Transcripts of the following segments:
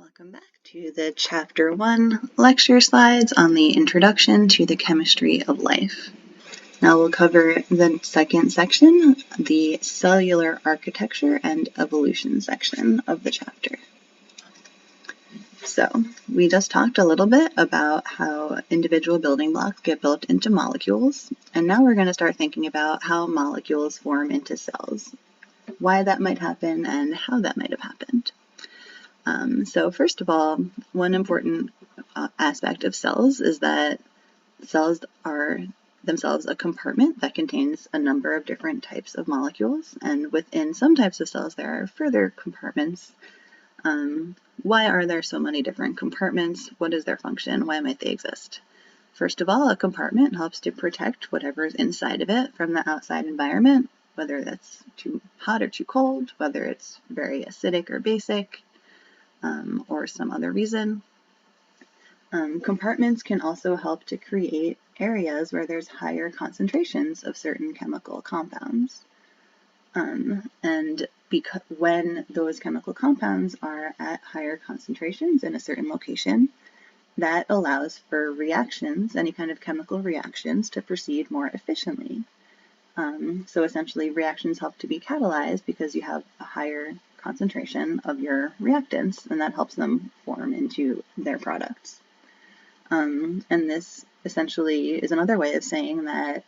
Welcome back to the Chapter 1 lecture slides on the Introduction to the Chemistry of Life. Now we'll cover the second section, the Cellular Architecture and Evolution section of the chapter. So, we just talked a little bit about how individual building blocks get built into molecules, and now we're going to start thinking about how molecules form into cells, why that might happen, and how that might have happened. So first of all, one important aspect of cells is that cells are themselves a compartment that contains a number of different types of molecules, and within some types of cells there are further compartments. Why are there so many different compartments? What is their function? Why might they exist? First of all, a compartment helps to protect whatever is inside of it from the outside environment, whether that's too hot or too cold, whether it's very acidic or basic, or some other reason. Compartments can also help to create areas where there's higher concentrations of certain chemical compounds. And when those chemical compounds are at higher concentrations in a certain location, that allows for reactions, any kind of chemical reactions, to proceed more efficiently. So essentially, reactions help to be catalyzed because you have a higher concentration of your reactants, and that helps them form into their products. And this essentially is another way of saying that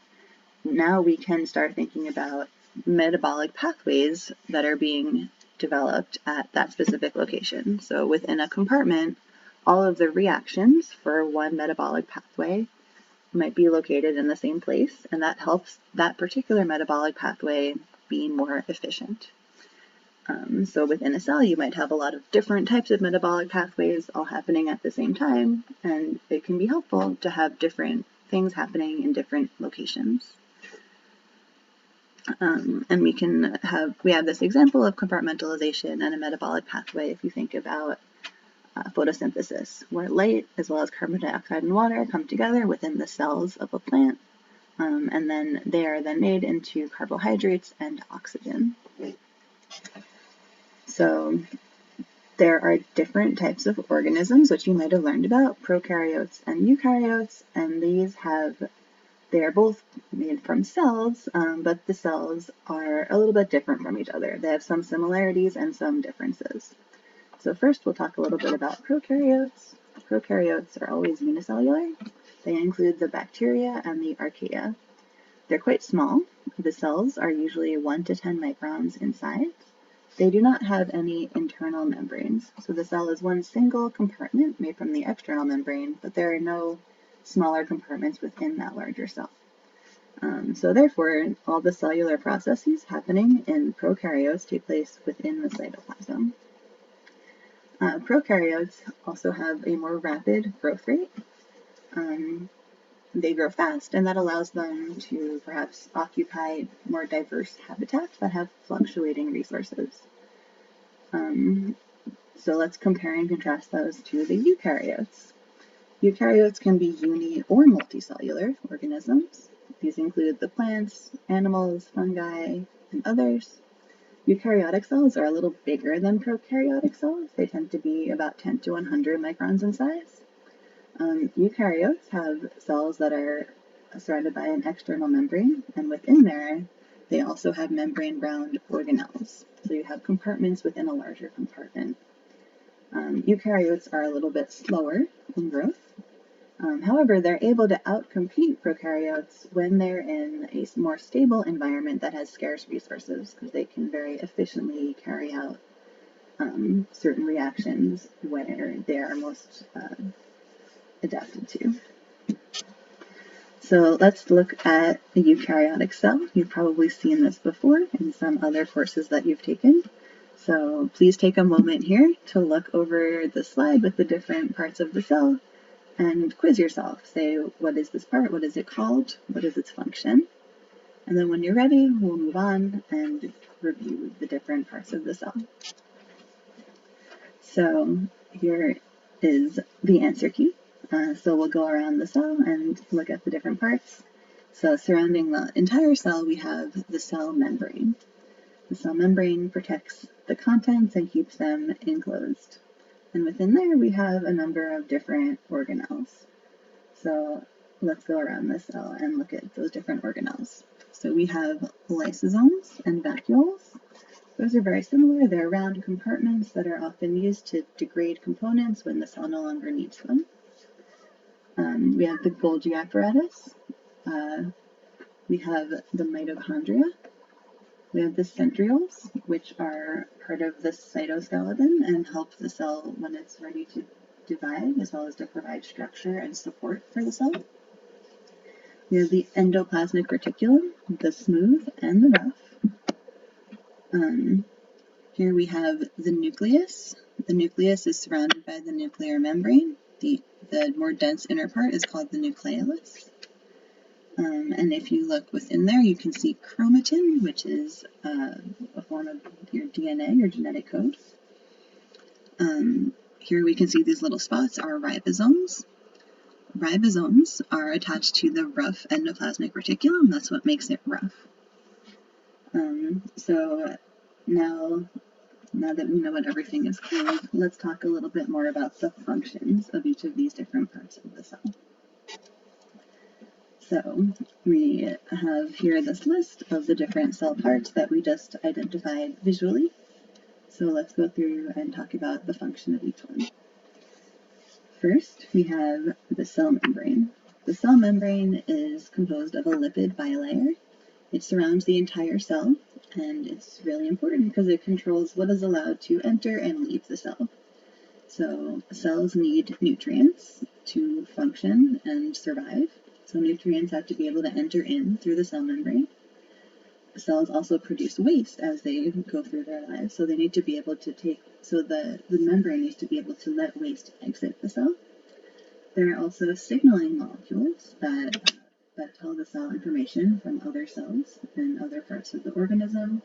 now we can start thinking about metabolic pathways that are being developed at that specific location. So within a compartment, all of the reactions for one metabolic pathway might be located in the same place, and that helps that particular metabolic pathway be more efficient. So within a cell, you might have a lot of different types of metabolic pathways all happening at the same time, and it can be helpful to have different things happening in different locations. And we have this example of compartmentalization and a metabolic pathway if you think about photosynthesis, where light as well as carbon dioxide and water come together within the cells of a plant, and then they are then made into carbohydrates and oxygen. So there are different types of organisms, which you might have learned about, prokaryotes and eukaryotes, and they are both made from cells, but the cells are a little bit different from each other. They have some similarities and some differences. So first we'll talk a little bit about prokaryotes. Prokaryotes are always unicellular. They include the bacteria and the archaea. They're quite small. The cells are usually 1 to 10 microns in size. They do not have any internal membranes. So the cell is one single compartment made from the external membrane, but there are no smaller compartments within that larger cell. So therefore, all the cellular processes happening in prokaryotes take place within the cytoplasm. Prokaryotes also have a more rapid growth rate. They grow fast, and that allows them to perhaps occupy more diverse habitats that have fluctuating resources. So let's compare and contrast those to the eukaryotes. Eukaryotes can be uni- or multicellular organisms. These include the plants, animals, fungi, and others. Eukaryotic cells are a little bigger than prokaryotic cells. They tend to be about 10 to 100 microns in size. Eukaryotes have cells that are surrounded by an external membrane, and within there, they also have membrane-bound organelles. So you have compartments within a larger compartment. Eukaryotes are a little bit slower in growth. However, they're able to outcompete prokaryotes when they're in a more stable environment that has scarce resources, because they can very efficiently carry out certain reactions where they are most adapted to. So let's look at a eukaryotic cell. You've probably seen this before in some other courses that you've taken. So please take a moment here to look over the slide with the different parts of the cell and quiz yourself. Say, what is this part? What is it called? What is its function? And then when you're ready, we'll move on and review the different parts of the cell. So here is the answer key. So we'll go around the cell and look at the different parts. So surrounding the entire cell, we have the cell membrane. The cell membrane protects the contents and keeps them enclosed. And within there, we have a number of different organelles. So let's go around the cell and look at those different organelles. So we have lysosomes and vacuoles. Those are very similar. They're round compartments that are often used to degrade components when the cell no longer needs them. We have the Golgi apparatus. We have the mitochondria. We have the centrioles, which are part of the cytoskeleton and help the cell when it's ready to divide, as well as to provide structure and support for the cell. We have the endoplasmic reticulum, the smooth and the rough. Here we have the nucleus. The nucleus is surrounded by the nuclear membrane. The more dense inner part is called the nucleolus. And if you look within there, you can see chromatin, which is a form of your DNA, your genetic code. Here we can see these little spots are ribosomes. Ribosomes are attached to the rough endoplasmic reticulum. That's what makes it rough. So now that we know what everything is called, let's talk a little bit more about the functions of each of these different parts of the cell. So we have here this list of the different cell parts that we just identified visually. So let's go through and talk about the function of each one. First, we have the cell membrane. The cell membrane is composed of a lipid bilayer. It surrounds the entire cell, and it's really important because it controls what is allowed to enter and leave the cell. So cells need nutrients to function and survive. So nutrients have to be able to enter in through the cell membrane. Cells also produce waste as they go through their lives. So they need to be able to the membrane needs to be able to let waste exit the cell. There are also signaling molecules that tell the cell information from other cells and other parts of the organism,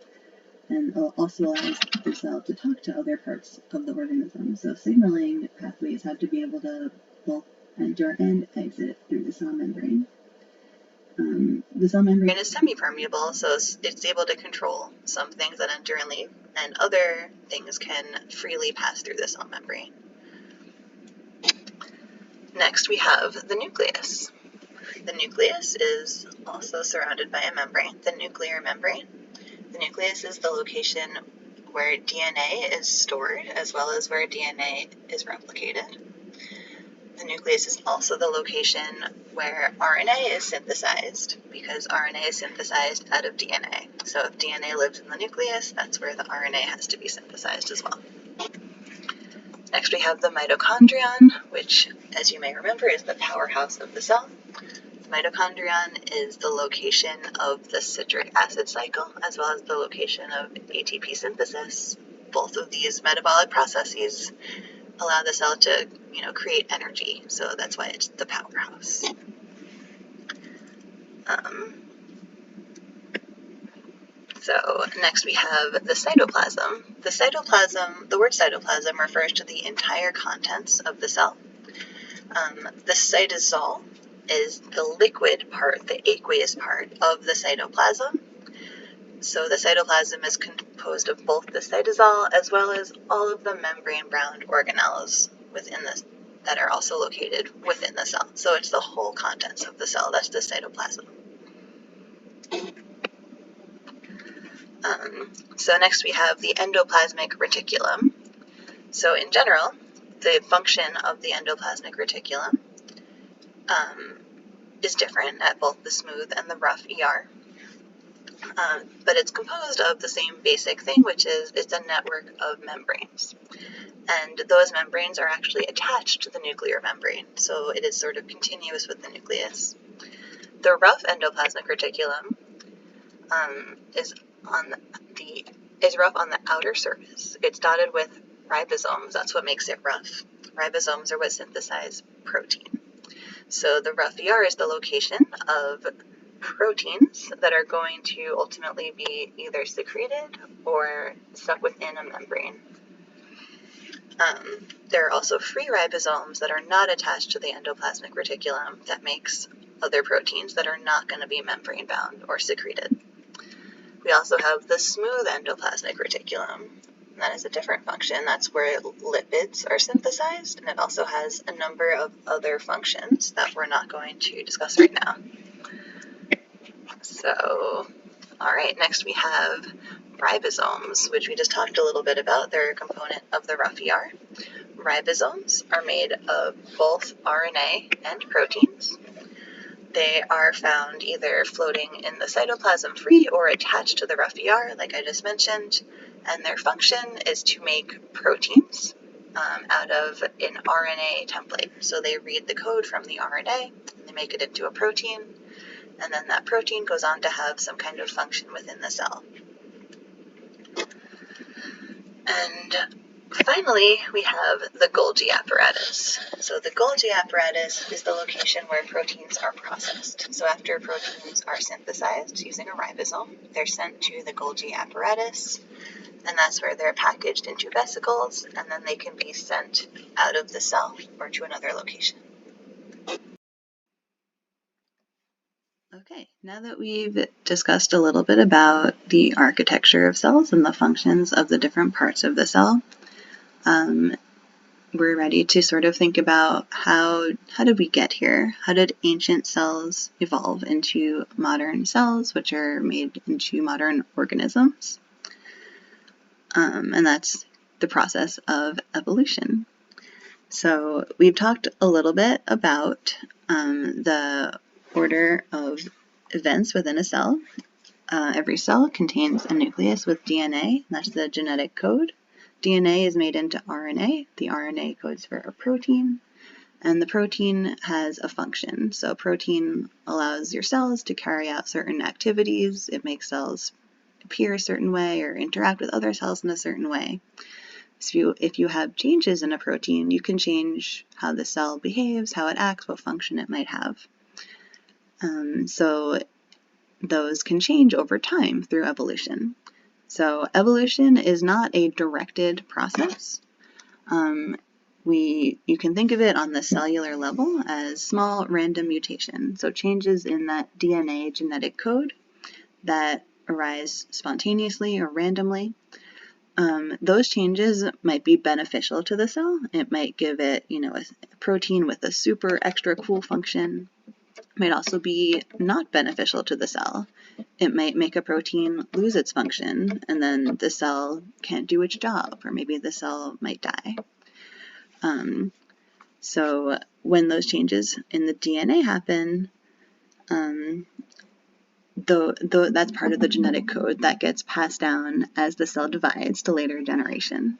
and also allows the cell to talk to other parts of the organism. So signaling pathways have to be able to both enter and exit through the cell membrane. The cell membrane is semi-permeable, so it's able to control some things that enter and leave, and other things can freely pass through the cell membrane. Next, we have the nucleus. The nucleus is also surrounded by a membrane, the nuclear membrane. The nucleus is the location where DNA is stored, as well as where DNA is replicated. The nucleus is also the location where RNA is synthesized, because RNA is synthesized out of DNA. So if DNA lives in the nucleus, that's where the RNA has to be synthesized as well. Next we have the mitochondrion, which, as you may remember, is the powerhouse of the cell. The mitochondrion is the location of the citric acid cycle, as well as the location of ATP synthesis. Both of these metabolic processes allow the cell to, create energy, so that's why it's the powerhouse. So next we have the cytoplasm. The word cytoplasm refers to the entire contents of the cell. The cytosol is the liquid part, the aqueous part of the cytoplasm. So the cytoplasm is composed of both the cytosol as well as all of the membrane-bound organelles within this that are also located within the cell. So it's the whole contents of the cell. That's the cytoplasm. So next we have the endoplasmic reticulum. So in general, the function of the endoplasmic reticulum is different at both the smooth and the rough ER. But it's composed of the same basic thing, which is it's a network of membranes. And those membranes are actually attached to the nuclear membrane, so it is sort of continuous with the nucleus. The rough endoplasmic reticulum is rough on the outer surface. It's dotted with ribosomes. That's what makes it rough. Ribosomes are what synthesize protein. So the rough ER is the location of proteins that are going to ultimately be either secreted or stuck within a membrane. There are also free ribosomes that are not attached to the endoplasmic reticulum that makes other proteins that are not going to be membrane bound or secreted. We also have the smooth endoplasmic reticulum. That is a different function. That's where lipids are synthesized, and it also has a number of other functions that we're not going to discuss right now. So, all right, next we have ribosomes, which we just talked a little bit about. They're a component of the rough ER. Ribosomes are made of both RNA and proteins. They are found either floating in the cytoplasm free or attached to the rough ER, like I just mentioned, and their function is to make proteins out of an RNA template. So they read the code from the RNA, they make it into a protein, and then that protein goes on to have some kind of function within the cell. And finally, we have the Golgi apparatus. So the Golgi apparatus is the location where proteins are processed. So after proteins are synthesized using a ribosome, they're sent to the Golgi apparatus, and that's where they're packaged into vesicles, and then they can be sent out of the cell or to another location. Okay, now that we've discussed a little bit about the architecture of cells and the functions of the different parts of the cell, we're ready to sort of think about how did we get here? How did ancient cells evolve into modern cells, which are made into modern organisms? And that's the process of evolution. So we've talked a little bit about the order of events within a cell. Every cell contains a nucleus with DNA, that's the genetic code. DNA is made into RNA. The RNA codes for a protein, and the protein has a function. So protein allows your cells to carry out certain activities. It makes cells appear a certain way or interact with other cells in a certain way. So if you have changes in a protein, you can change how the cell behaves, how it acts, what function it might have. So those can change over time through evolution. So evolution is not a directed process. You can think of it on the cellular level as small random mutations, so changes in that DNA genetic code that arise spontaneously or randomly. Those changes might be beneficial to the cell. It might give it, a protein with a super extra cool function. It might also be not beneficial to the cell. It might make a protein lose its function, and then the cell can't do its job, or maybe the cell might die. So when those changes in the DNA happen, that's part of the genetic code that gets passed down as the cell divides to later generation.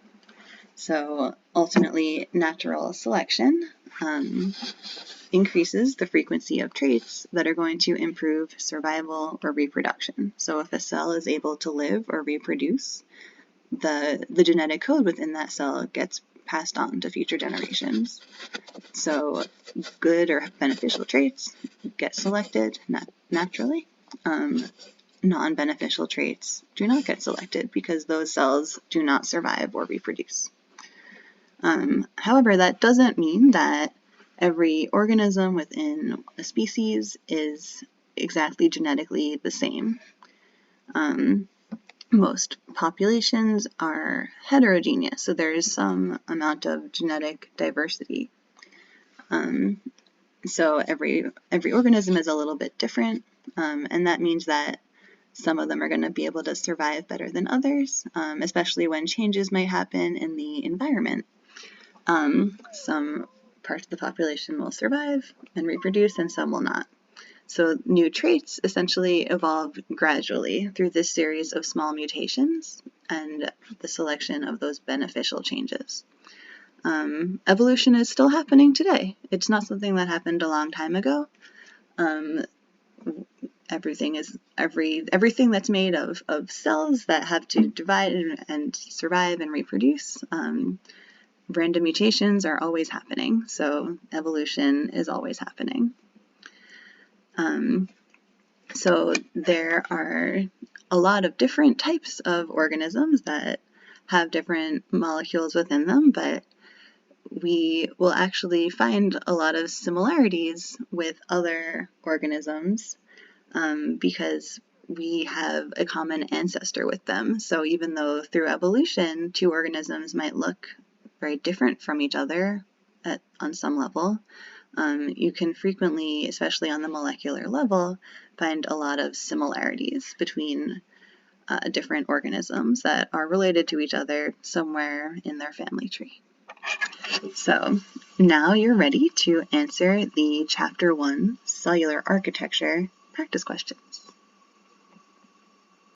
So ultimately, natural selection increases the frequency of traits that are going to improve survival or reproduction. So if a cell is able to live or reproduce, the genetic code within that cell gets passed on to future generations. So good or beneficial traits get selected naturally. Non-beneficial traits do not get selected because those cells do not survive or reproduce. However, that doesn't mean that every organism within a species is exactly genetically the same. Most populations are heterogeneous, so there is some amount of genetic diversity. So every organism is a little bit different, and that means that some of them are going to be able to survive better than others, especially when changes might happen in the environment. Some parts of the population will survive and reproduce, and some will not. So new traits essentially evolve gradually through this series of small mutations and the selection of those beneficial changes. Evolution is still happening today. It's not something that happened a long time ago. Everything that's made of cells that have to divide and survive and reproduce. Random mutations are always happening, so evolution is always happening. So there are a lot of different types of organisms that have different molecules within them, but we will actually find a lot of similarities with other organisms because we have a common ancestor with them. So even though through evolution, two organisms might look very different from each other on some level, you can frequently, especially on the molecular level, find a lot of similarities between different organisms that are related to each other somewhere in their family tree. So now you're ready to answer the Chapter 1 Cellular Architecture practice questions.